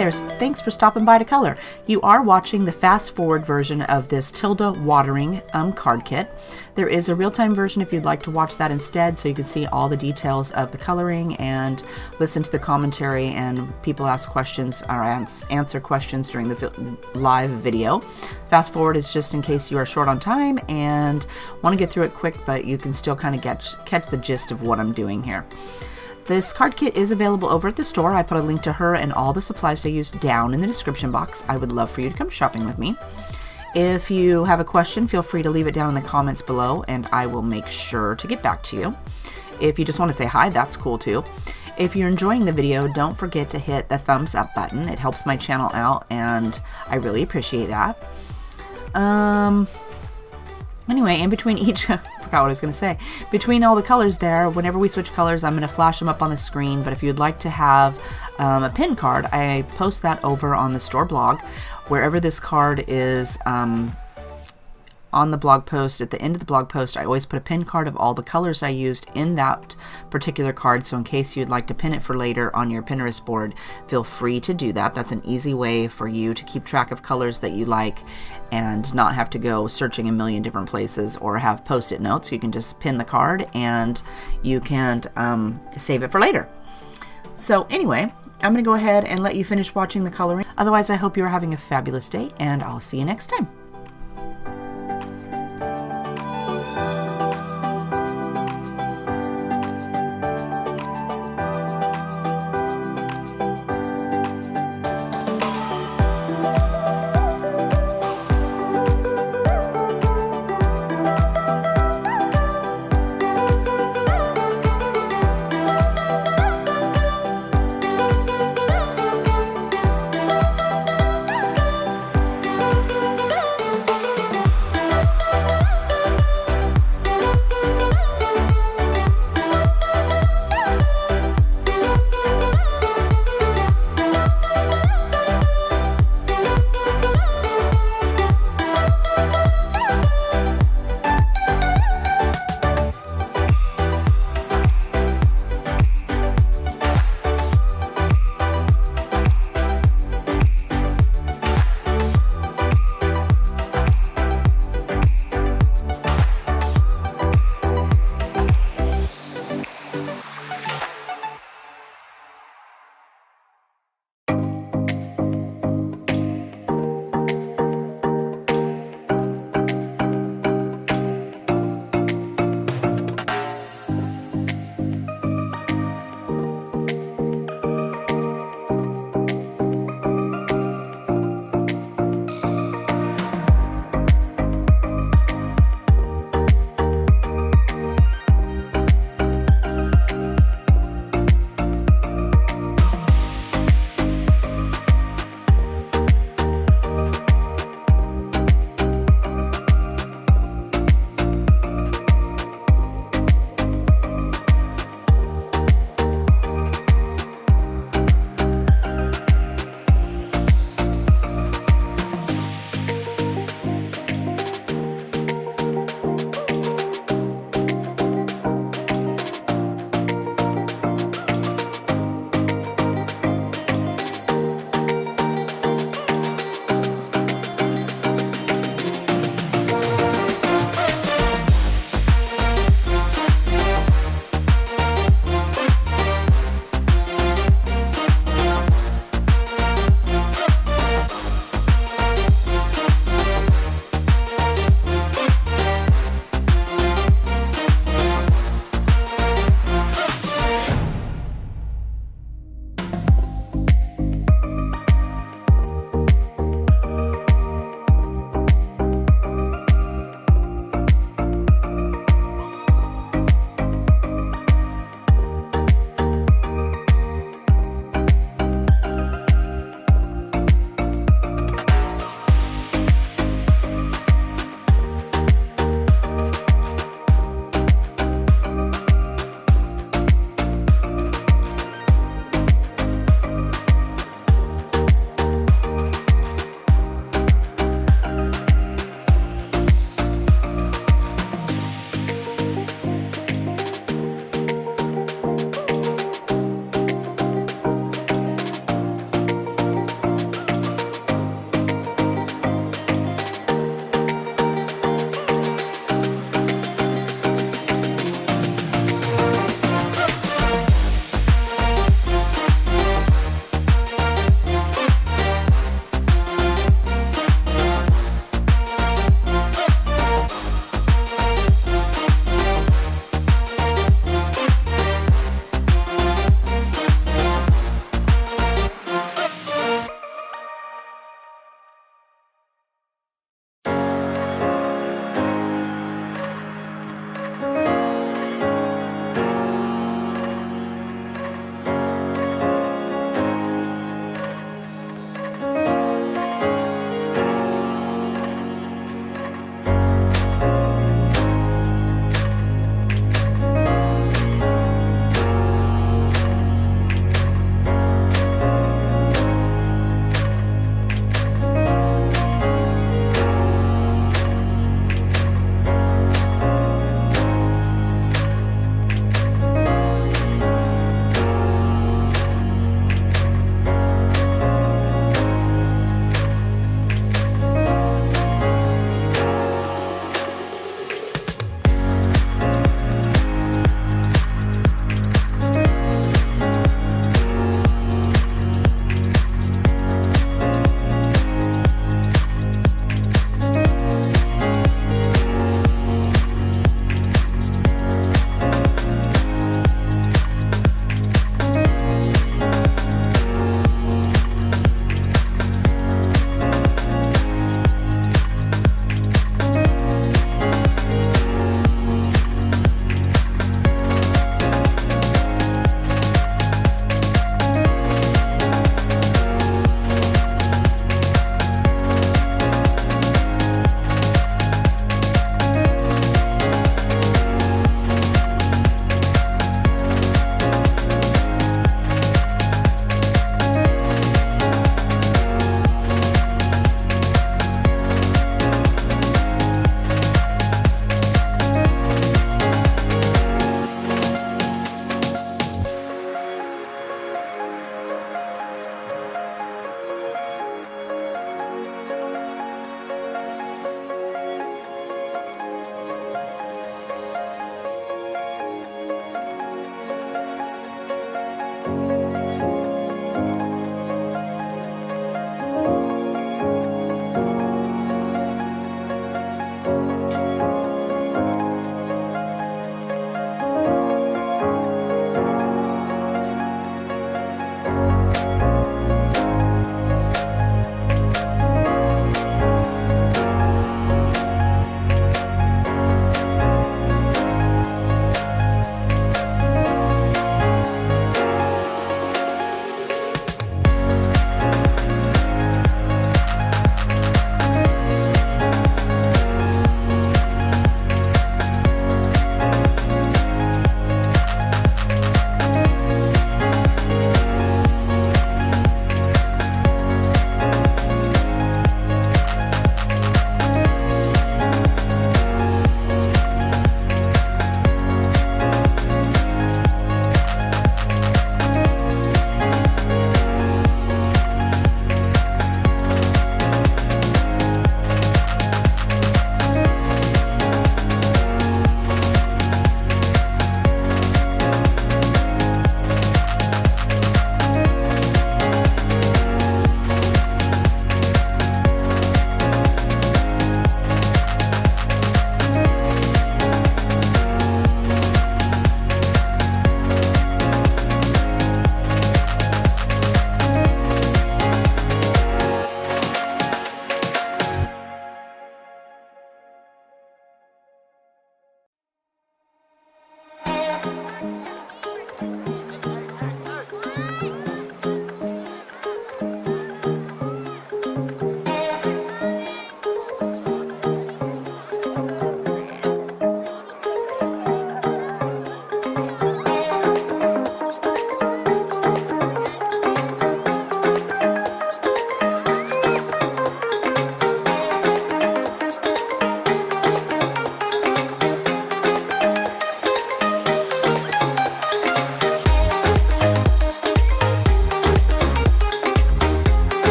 there, thanks for stopping by to color. You are watching the fast forward version of this Tilda Watering card kit. There is a real-time version if you'd like to watch that instead, so you can see all the details of the coloring and listen to the commentary and people ask questions or answer questions during the live video. Fast forward is just in case you are short on time and want to get through it quick, but you can still kind of catch the gist of what I'm doing here. This card kit is available over at the store. I put a link to her and all the supplies I used down in the description box. I would love for you to come shopping with me. If you have a question, feel free to leave it down in the comments below and I will make sure to get back to you. If you just want to say hi, that's cool too. If you're enjoying the video, don't forget to hit the thumbs up button. It helps my channel out and I really appreciate that. Anyway, in between each, I forgot what I was going to say. Between all the colors there, whenever we switch colors, I'm going to flash them up on the screen. But if you'd like to have a pin card, I post that over on the store blog. Wherever this card is on the blog post, at the end of the blog post, I always put a pin card of all the colors I used in that particular card. So in case you'd like to pin it for later on your Pinterest board, feel free to do that. That's an easy way for you to keep track of colors that you like and not have to go searching a million different places or have post-it notes. You can just pin the card and you can save it for later. So anyway, I'm going to go ahead and let you finish watching the coloring. Otherwise, I hope you're having a fabulous day and I'll see you next time.